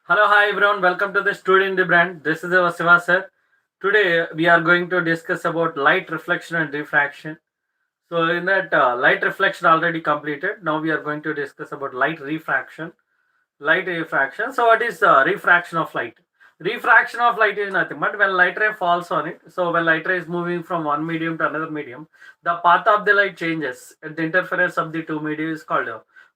Hello, hi everyone. Welcome to the Student the Brand. This is our Siva sir. Today we are going to discuss about light reflection and refraction. So in that light reflection already completed. Now we are going to discuss about light refraction. Light refraction. So what is refraction of light? Refraction of light is nothing but when light ray falls on it. So when light ray is moving from one medium to another medium, the path of the light changes. And the interference of the two media is called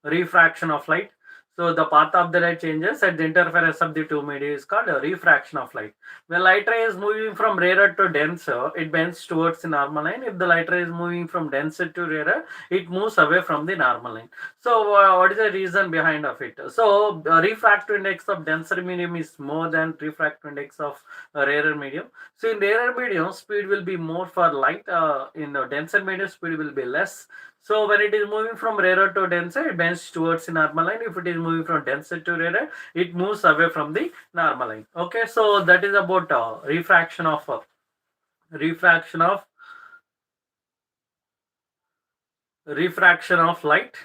refraction of light. So the path of the light changes and the interference of the two media is called a refraction of light. When light ray is moving from rarer to denser, it bends towards the normal line. If the light ray is moving from denser to rarer, it moves away from the normal line. So what is the reason behind of it? So refractive index of denser medium is more than refractive index of rarer medium. So in rarer medium, speed will be more for light. In the denser medium, speed will be less. So when it is moving from rarer to denser, it bends towards the normal line. If it is moving from denser to rarer, it moves away from the normal line. Okay, so that is about refraction of refraction of refraction of light.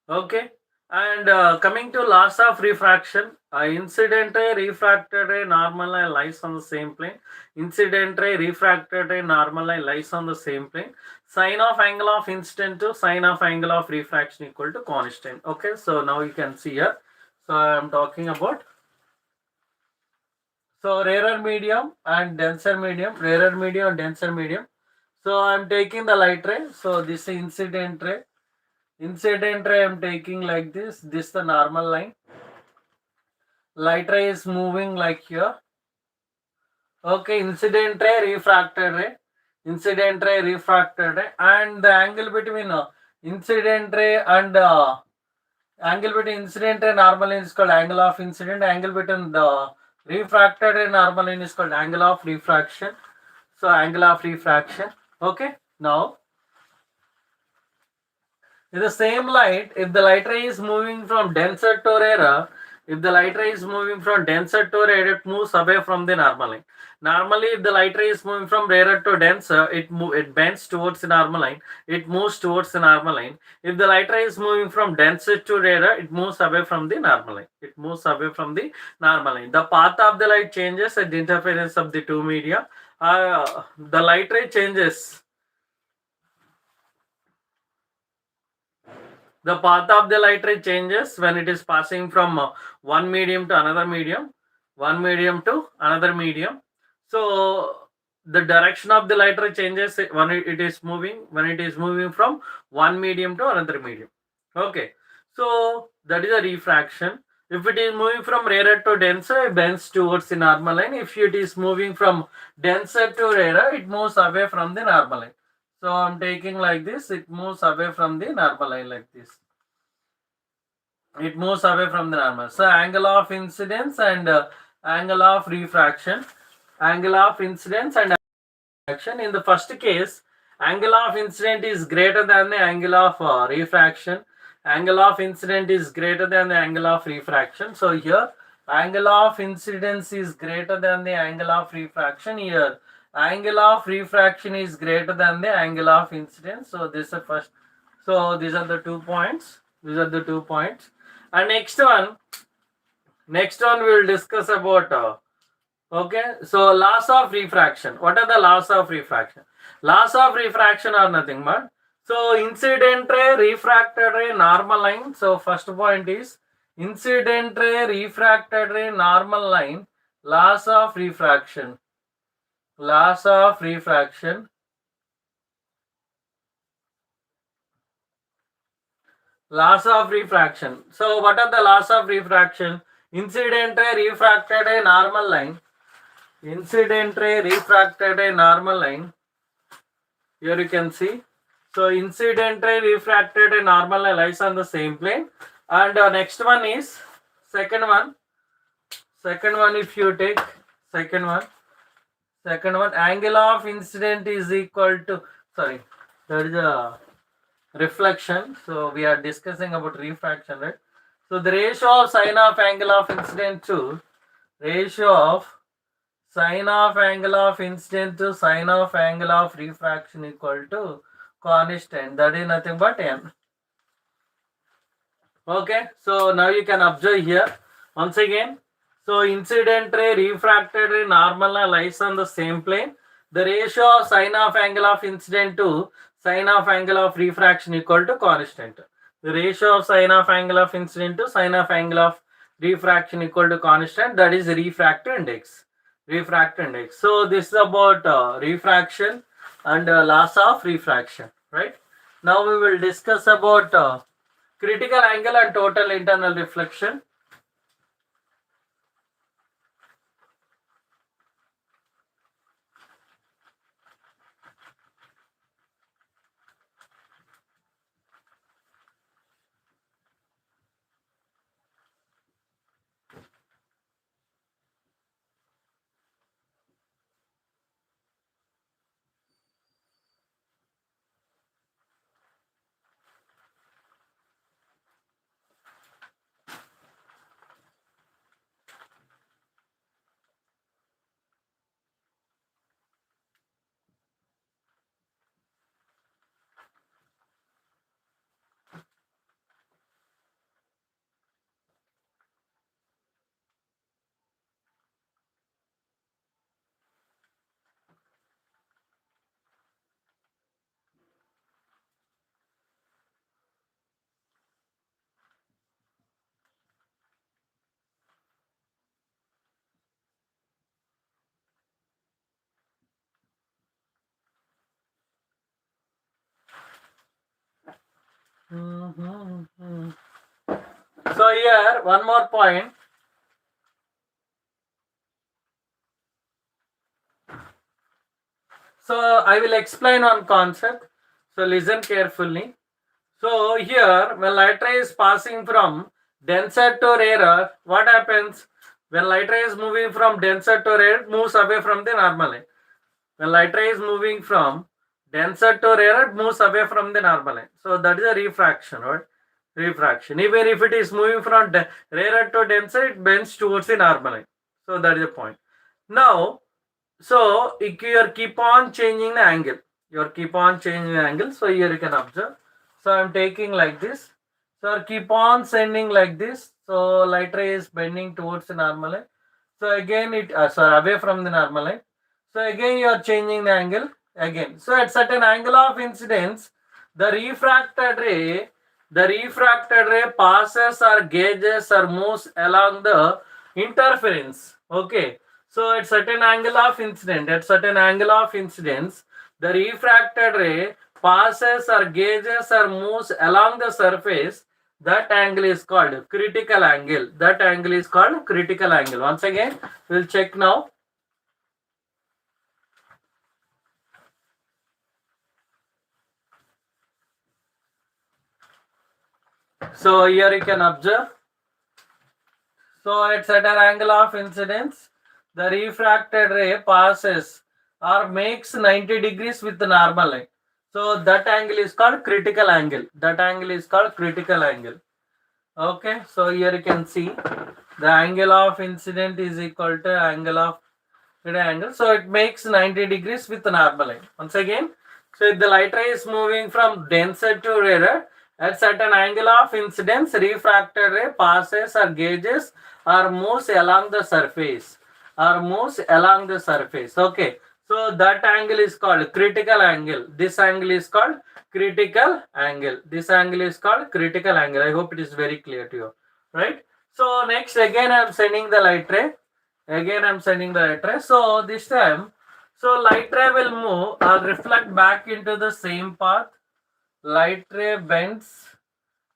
Okay, and coming to laws of refraction, incident ray, refracted ray, normal ray lies on the same plane. Incident ray, refracted ray, normal ray lies on the same plane. Sine of angle of incident to sine of angle of refraction equal to constant. Okay, so now you can see here. So I am talking about rarer medium and denser medium, rarer medium and denser medium. So I am taking the light ray. So this is incident ray. Incident ray I am taking like this. This is the normal line. Light ray is moving like here. Okay, incident ray, refracted ray. Incident ray, refracted ray. And the angle between incident ray and angle between incident ray normal line is called angle of incident. Angle between the refracted ray normal line is called angle of refraction. So angle of refraction. Okay, now in the same light, if the light ray is moving from denser to rarer, if the light ray is moving from denser to rarer, it moves away from the normal line. Normally, if the light ray is moving from rarer to denser, it bends towards the normal line. It moves towards the normal line. If the light ray is moving from denser to rarer, it moves away from the normal line. It moves away from the normal line. The path of the light changes at the interference of the two media. The light ray changes. The path of the light ray changes when it is passing from one medium to another medium, one medium to another medium. So the direction of the light ray changes when it is moving from one medium to another medium. Okay, so that is a refraction. If it is moving from rarer to denser, it bends towards the normal line. If it is moving from denser to rarer, it moves away from the normal line. So I'm taking like this, it moves away from the normal line like this. It moves away from the normal. So angle of incidence and angle of refraction. Angle of incidence and refraction. In the first case, angle of incident is greater than the angle of refraction. Angle of incident is greater than the angle of refraction. So here, angle of incidence is greater than the angle of refraction. Here, angle of refraction is greater than the angle of incidence. So this is the first. So these are the 2 points. These are the 2 points. And next one we will discuss about okay, so laws of refraction. What are the laws of refraction? Laws of refraction are nothing but, so incident ray, refracted ray, normal line. So first point is incident ray, refracted ray, normal line. Laws of refraction. Laws of refraction. Laws of refraction. So what are the laws of refraction? Incident ray, refracted ray, normal line. Incident ray, refracted ray, normal line. Here you can see. So incident ray, refracted ray, normal line lies on the same plane. And next one is second one. Second one, if you take second one, angle of incident is equal to, sorry, that is a reflection. So we are discussing about refraction, right? So the ratio of sine of angle of incident to ratio of sine of angle of incident to sine of angle of refraction equal to constant. That is nothing but n. Okay, so now you can observe here once again. So incident ray, refracted ray, normal lies on the same plane. The ratio of sine of angle of incident to sine of angle of refraction equal to constant. The ratio of sine of angle of incident to sine of angle of refraction equal to constant, that is refractive index. Refractive index. So this is about refraction and loss of refraction, right? Now we will discuss about critical angle and total internal reflection. So here one more point. So I will explain one concept. So listen carefully. So here when light ray is passing from denser to rarer, what happens? When light ray is moving from denser to rarer, it moves away from the normal line. When light ray is moving from denser to rarer, it moves away from the normal line. So that is a refraction, right? Refraction. Even if it is moving from rarer to denser, it bends towards the normal line. So that is the point. Now, so you keep on changing the angle. You keep on changing the angle. So here you can observe. So I'm taking like this. So keep on sending like this. So light ray is bending towards the normal line. So again it away from the normal line. So again you are changing the angle again. So at certain angle of incidence, the refracted ray passes or gauges or moves along the interference. Okay. So at certain angle of incidence, the refracted ray passes or gauges or moves along the surface. That angle is called critical angle. That angle is called critical angle. Once again, we'll check now. So here you can observe. So at certain angle of incidence, the refracted ray passes or makes 90 degrees with the normal line. So that angle is called critical angle. That angle is called critical angle. Okay, so here you can see the angle of incident is equal to angle of angle. So it makes 90 degrees with the normal line. Once again, so if the light ray is moving from denser to rarer, at certain angle of incidence, refracted ray passes or gauges or moves along the surface. Okay. So that angle is called critical angle. This angle is called critical angle. This angle is called critical angle. I hope it is very clear to you. Right? So next again I am sending the light ray. So this time, so light ray will move or reflect back into the same path. Light ray bends,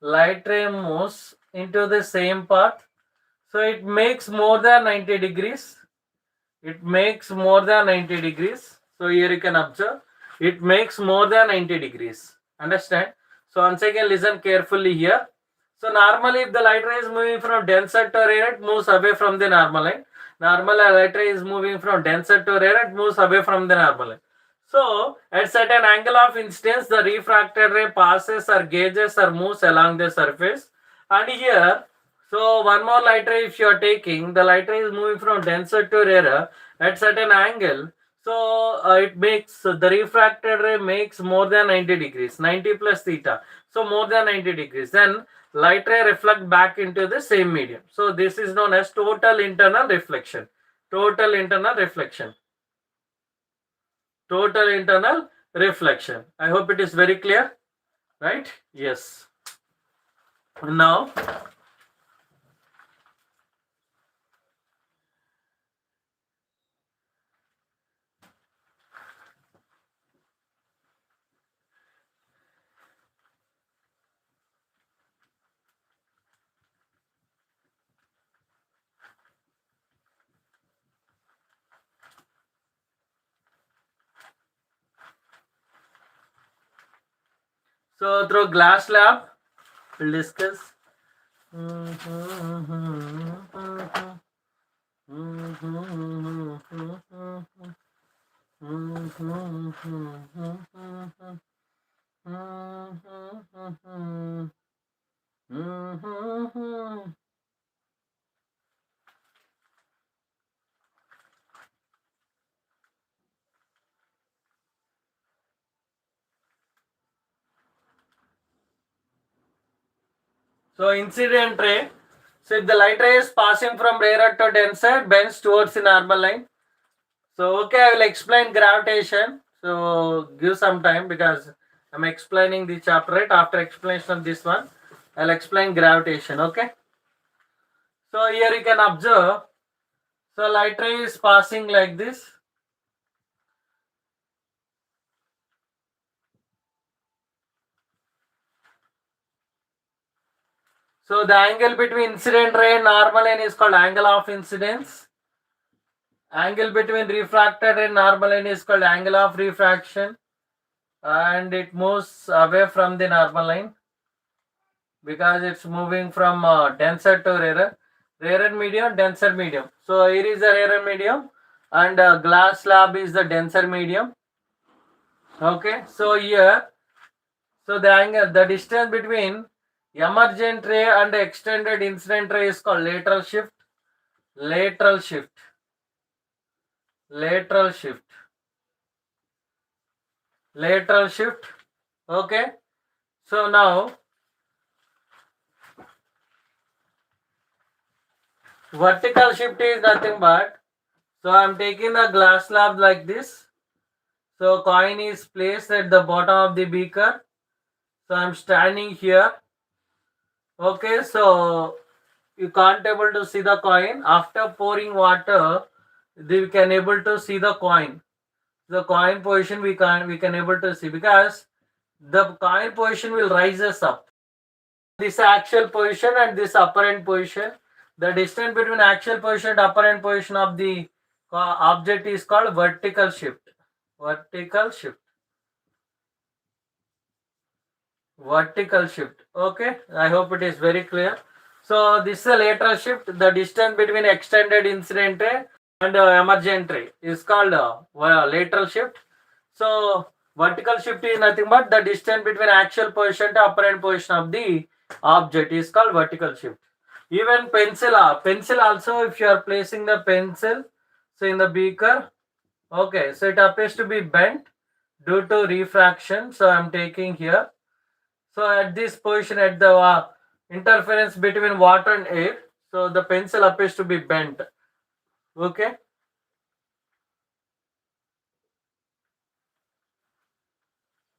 light ray moves into the same path. So it makes more than 90 degrees. So here you can observe, it makes more than 90 degrees. Understand? So once again, listen carefully here. So normally if the light ray is moving from denser to rarer, it moves away from the normal line. Normally light ray is moving from denser to rarer, it moves away from the normal line. So at certain angle of incidence, the refracted ray passes or gauges or moves along the surface. And here, so one more light ray if you are taking, the light ray is moving from denser to rarer at certain angle. So it makes, the refracted ray makes more than 90 degrees, 90 plus theta. So more than 90 degrees. Then light ray reflect back into the same medium. So this is known as total internal reflection. Total internal reflection. Total internal reflection. I hope it is very clear, right? Yes. Now, so through glass lab, we'll discuss. So incident ray. So if the light ray is passing from rarer to denser, bends towards the normal line. So okay, I will explain gravitation. So give some time because I'm explaining the chapter, right? After explanation of this one, I'll explain gravitation. Okay. So here you can observe. So light ray is passing like this. So the angle between incident ray and normal line is called angle of incidence. Angle between refracted and normal line is called angle of refraction. And it moves away from the normal line because it's moving from denser to rarer. Rarer medium, denser medium. So here is the rarer medium and glass slab is the denser medium. Okay, so here, so the angle, the distance between emergent ray and extended incident ray is called lateral shift. Lateral shift. Lateral shift. Lateral shift. Okay, so now vertical shift is nothing but, so I'm taking the glass slab like this. So coin is placed at the bottom of the beaker. So I'm standing here. Okay, so you can't able to see the coin. After pouring water, we can able to see the coin. The coin position we can able to see because the coin position will rises up. This actual position and this apparent position. The distance between actual position and apparent position of the object is called vertical shift. Vertical shift. Vertical shift. Okay, I hope it is very clear. So this is a lateral shift. The distance between extended incident ray and emergent ray is called lateral shift. So vertical shift is nothing but the distance between actual position to apparent position of the object is called vertical shift. Even pencil also, if you are placing the pencil, so in the beaker, okay, so it appears to be bent due to refraction. So I'm taking here. So at this position, at the interference between water and air, so the pencil appears to be bent. Okay.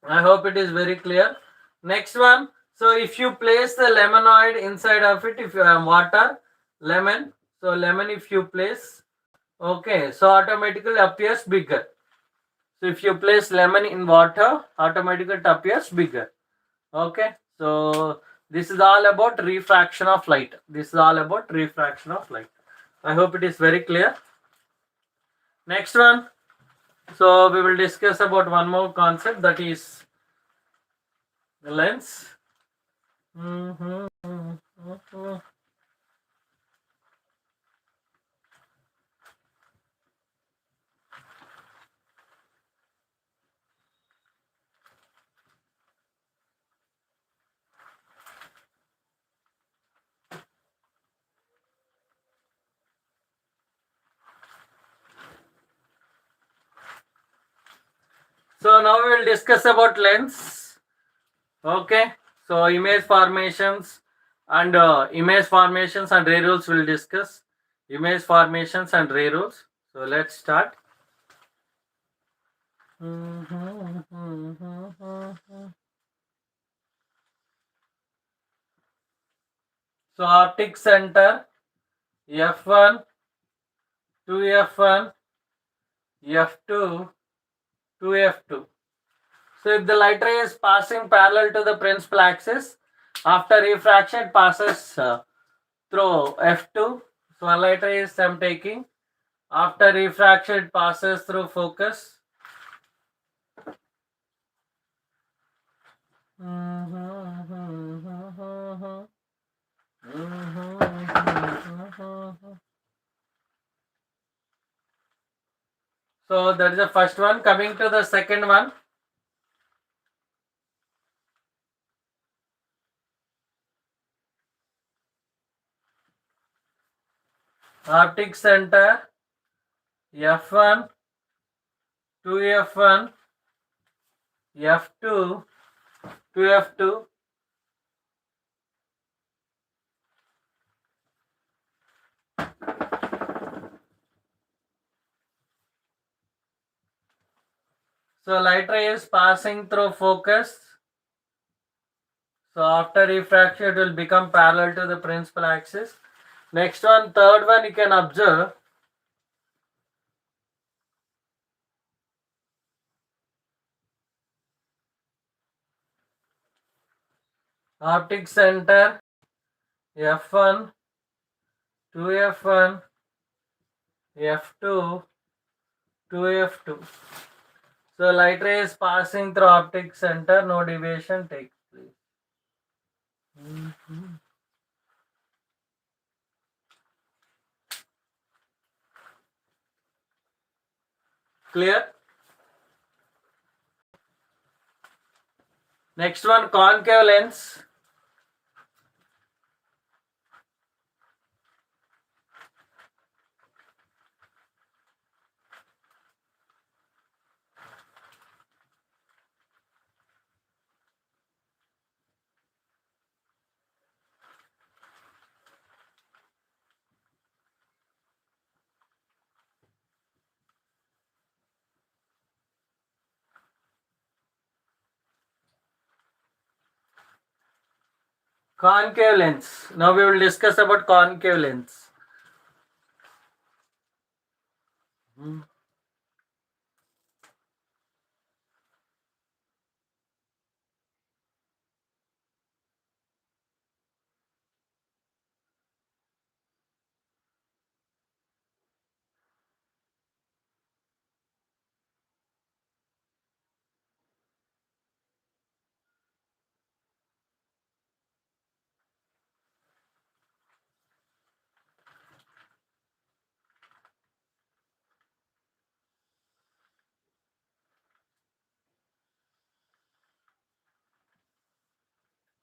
I hope it is very clear. Next one. So if you place the lemanoid inside of it, if you have water, lemon. So lemon if you place, okay, so automatically appears bigger. So if you place lemon in water, automatically it appears bigger. Okay. So this is all about refraction of light. This is all about refraction of light. I hope it is very clear. Next one. So we will discuss about one more concept, that is lens. So now we will discuss about lens. Okay, so image formations And image formations and ray rules we'll discuss. Image formations and ray rules. So let's start. So optic center F1, 2F1, F2, 2F2. So if the light ray is passing parallel to the principal axis, after refraction it passes through F2. So one light ray is I'm taking. After refraction it passes through focus. So that is the first one. Coming to the second one. Optic center F1, 2F1, F2, 2F2. So light ray is passing through focus. So after refraction, it will become parallel to the principal axis. Next one, third one, you can observe. Optic center F1, 2F1, F2, 2F2. So light ray is passing through optic center, no deviation takes place. Clear? Next one, concave lens. Concave lens. Now we will discuss about concave lens.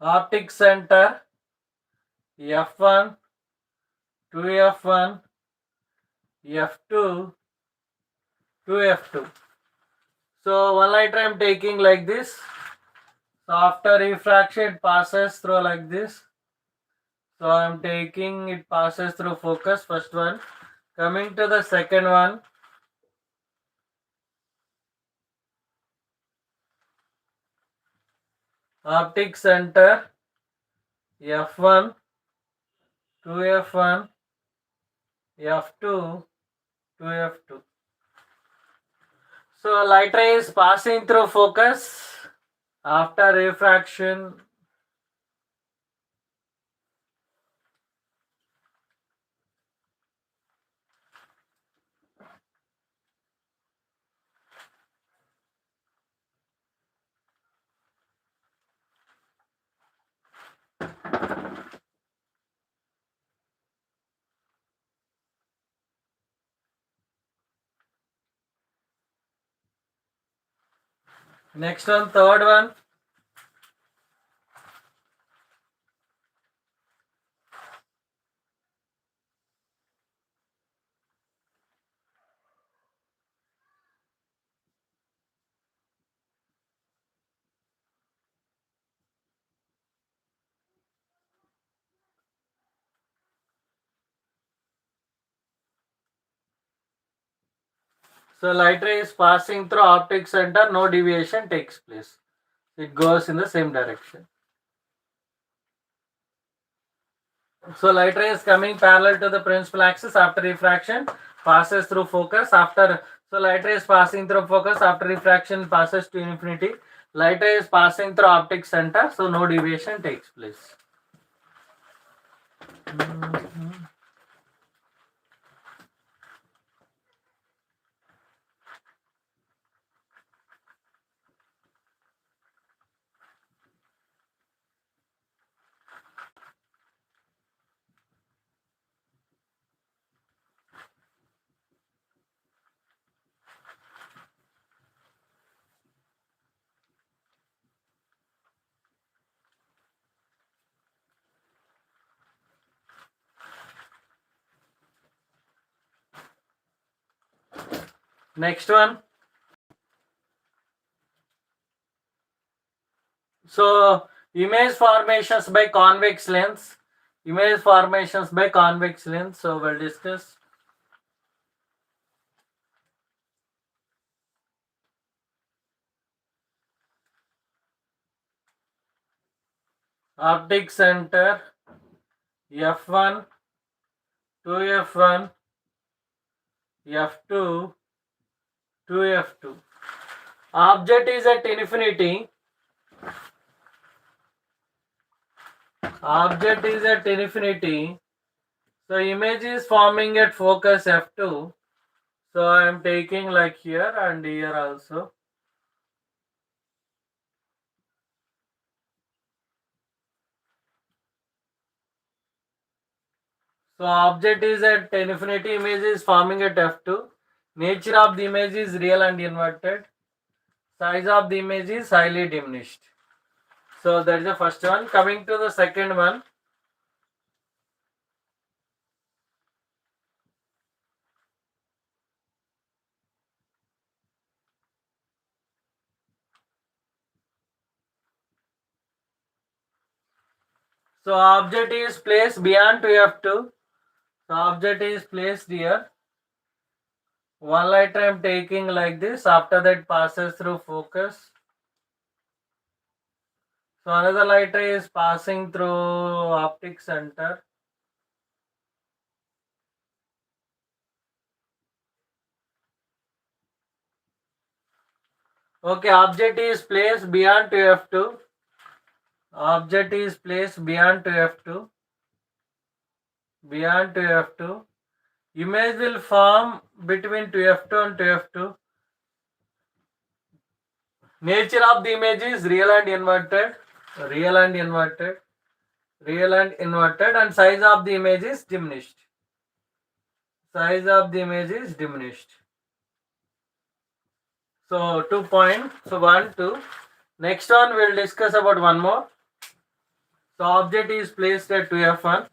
Optic center F1, 2F1, F2, 2F2. So one light I am taking like this. So after refraction it passes through like this. So I am taking it passes through focus, first one. Coming to the second one. Optic center F1, 2F1, F2, 2F2. So light ray is passing through focus. After refraction, next one, third one. So light ray is passing through optic center, no deviation takes place. It goes in the same direction. So light ray is coming parallel to the principal axis after refraction, passes through focus after. So light ray is passing through focus after refraction, passes to infinity. Light ray is passing through optic center, so no deviation takes place. Next one. So image formations by convex lens. Image formations by convex lens. So we'll discuss. Optic center F1, 2F1, F2, 2F2. Object is at infinity. Object is at infinity. So image is forming at focus F2. So I am taking like here and here also. So object is at infinity, image is forming at F2. Nature of the image is real and inverted. Size of the image is highly diminished. So that is the first one. Coming to the second one. So object is placed beyond 2F2. So object is placed here. One light I am taking like this. After that passes through focus. So another light ray is passing through optic center. Okay, object is placed beyond 2F2. Object is placed beyond 2F2. Beyond 2F2. Image will form between 2F2 and 2F2. Nature of the image is real and inverted. Real and inverted. Real and inverted, and size of the image is diminished. Size of the image is diminished. So 2 points. So 1, 2. Next one we'll discuss about one more. So object is placed at 2F1.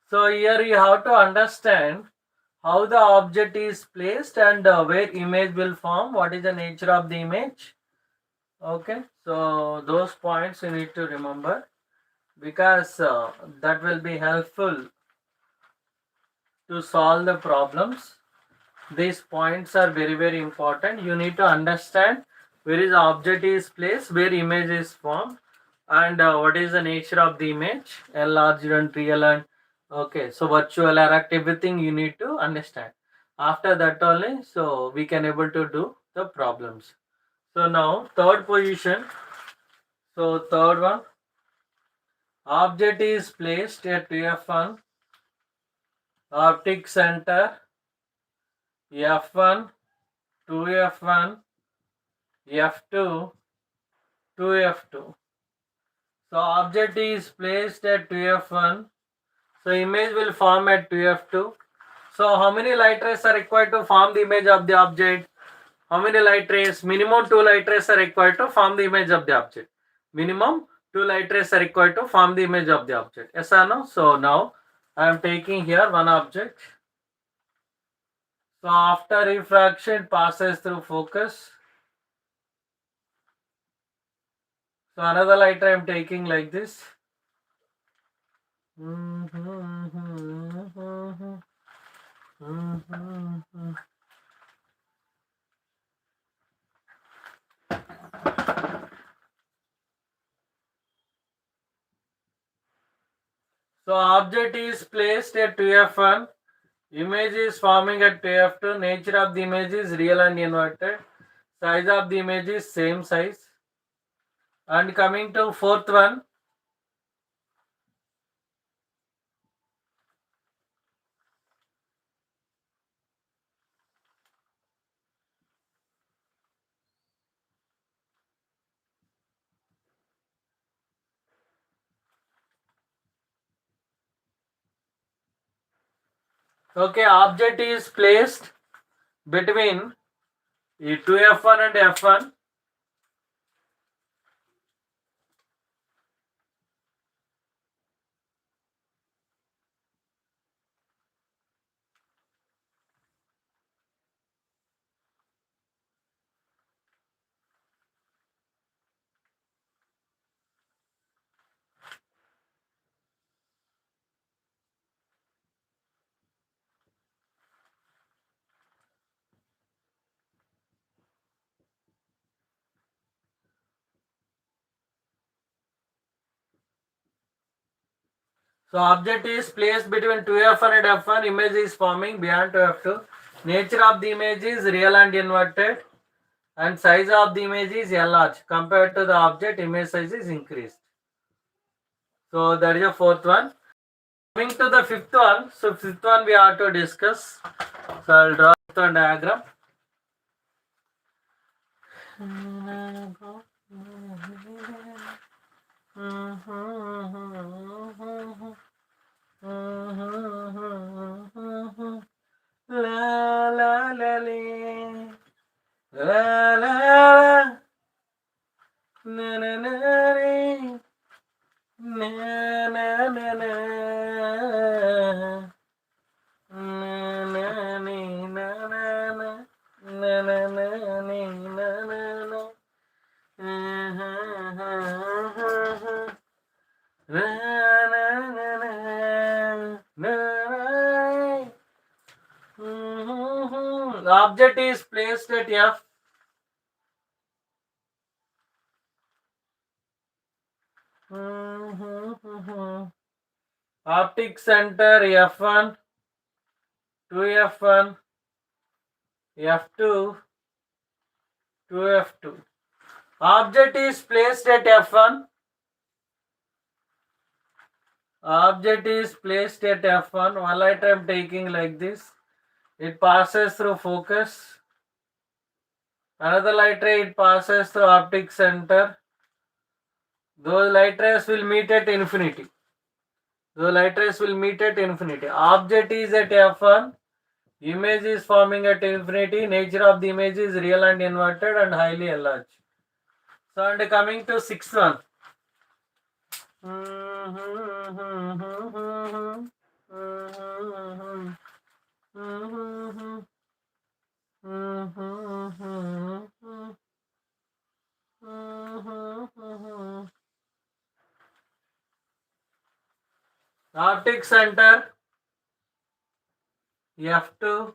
So here you have to understand how the object is placed and where image will form, what is the nature of the image. Okay, so those points you need to remember, because that will be helpful to solve the problems. These points are very, very important. You need to understand where is the object is placed, where image is formed, and what is the nature of the image, enlarged and real, and okay, so virtual erect, everything you need to understand. After that only, so we can able to do the problems. So now third position. So third one, object is placed at F1, optic center F1, 2F1, F2, 2F2. So object is placed at 2F1. So image will form at 2F2. So how many light rays are required to form the image of the object? How many light rays? Minimum 2 light rays are required to form the image of the object. Minimum 2 light rays are required to form the image of the object. Yes or no? So now I am taking here one object. So after refraction passes through focus. So another light I am taking like this. So object is placed at 2f1, image is forming at 2f2, nature of the image is real and inverted, size of the image is same size. And coming to fourth one, okay, object is placed between 2f1 and f1. So object is placed between 2f1 and f1, image is forming beyond 2f2. Nature of the image is real and inverted, and size of the image is large. Compared to the object, image size is increased. So that is the fourth one. Coming to the fifth one, so fifth one we have to discuss. So I'll draw the diagram. La la la la la na na na na na na The object is placed at F. Optic center F1, 2F1, F2, 2F2. Object is placed at F1. Object is placed at F1. One light I am taking like this. It passes through focus. Another light ray, it passes through optic center. Those light rays will meet at infinity. Object is at F1. Image is forming at infinity. Nature of the image is real and inverted and highly enlarged. So, and coming to sixth one. Optic center F2,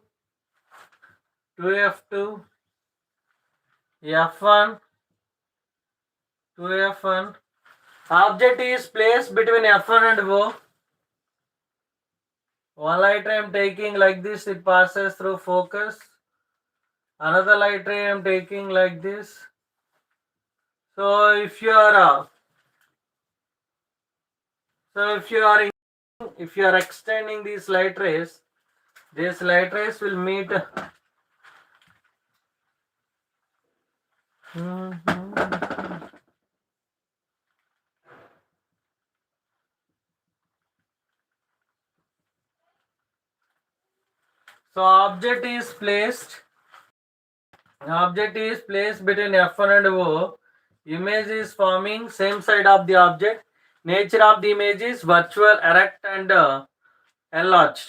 2F2, F1, 2F1. Object is placed between F1 and O. One light ray I am taking like this, it passes through focus. Another light ray I am taking like this. So if you are extending these light rays will meet. So object is placed between F1 and O. Image is forming same side of the object. Nature of the image is virtual, erect and enlarged.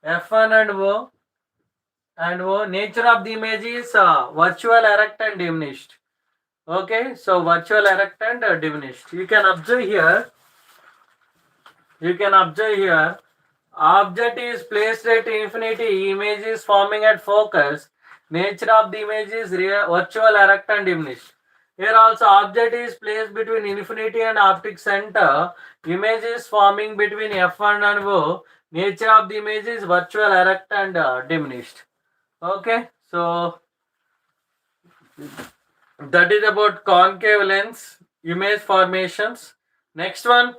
F1 and O. Nature of the image is virtual, erect, and diminished. Okay, so virtual, erect, and diminished. You can observe here. Object is placed at infinity. Image is forming at focus. Nature of the image is virtual, erect, and diminished. Here also object is placed between infinity and optic center. Image is forming between F1 and O. Nature of the image is virtual, erect, and diminished. Okay, so that is about concave lens image formations. Next one.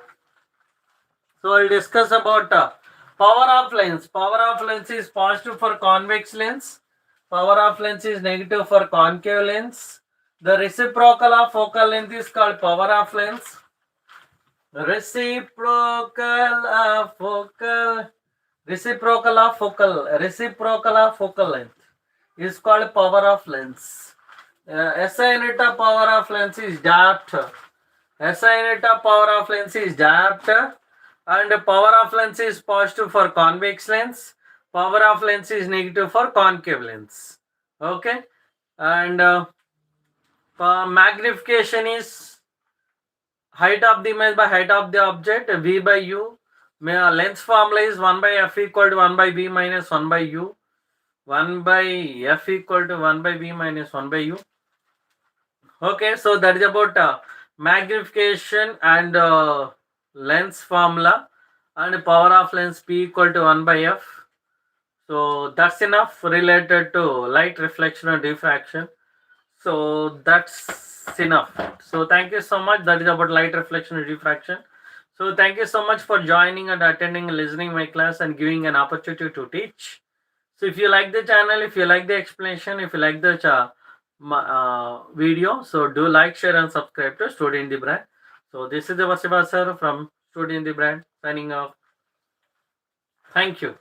So we'll discuss about power of lens. Power of lens is positive for convex lens. Power of lens is negative for concave lens. The reciprocal of focal length is called power of lens. Reciprocal of focal length is called power of lens. SI unit of power of lens is diopter. SI unit of power of lens is diopter. And power of lens is positive for convex lens. Power of lens is negative for concave lens. Okay. And magnification is height of the image by height of the object, V by U. Lens formula is 1 by F equal to 1 by V minus 1 by U. 1 by F equal to 1 by V minus 1 by U. Okay, so that is about magnification and lens formula, and power of lens P equal to 1 by F. So that's enough related to light reflection and diffraction. So that's enough. So thank you so much. That is about light reflection and diffraction. So thank you so much for joining and attending and listening my class and giving an opportunity to teach. So if you like the channel, if you like the explanation, if you like the video, so do like, share, and subscribe to Student the Brand. So this is the Vasiva sir from Student the Brand signing off. Thank you.